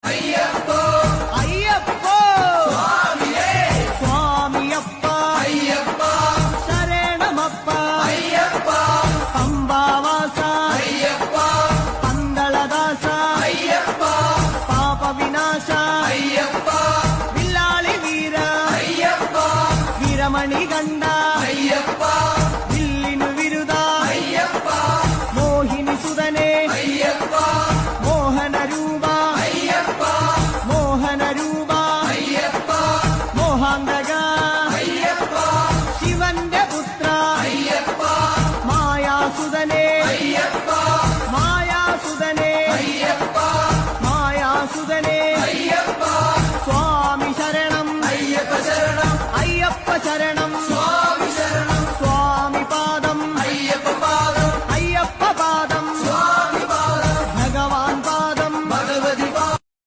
അയ്യപ്പോ അയ്യപ്പോ സ്വാമിയേ സ്വാമിയപ്പ അയ്യപ്പ ശരണമപ്പ അയ്യപ്പ പമ്പാവാസ അയ്യപ്പ പന്തളദാസ അയ്യപ്പ പാപവിനാശ അയ്യപ്പ വില്ലാളി വീര അയ്യപ്പ വീരമണി കണ്ട അയ്യപ്പ വില്ലിനു വിരുദ അയ്യപ്പ മോഹിനി സുതനെ അയ്യപ്പ മോഹനരൂപ അയ്യപ്പ മോഹനരൂപ അയ്യപ്പ മോഹാന്തക അയ്യപ്പ ശിവന്റെ പുത്ര അയ്യപ്പ മായാസുതനെ അയ്യപ്പ മായാസുതനെ അയ്യപ്പ മായാസുതനെ അയ്യപ്പ സ്വാമി ശരണം അയ്യപ്പ ശരണം അയ്യപ്പ ശരണം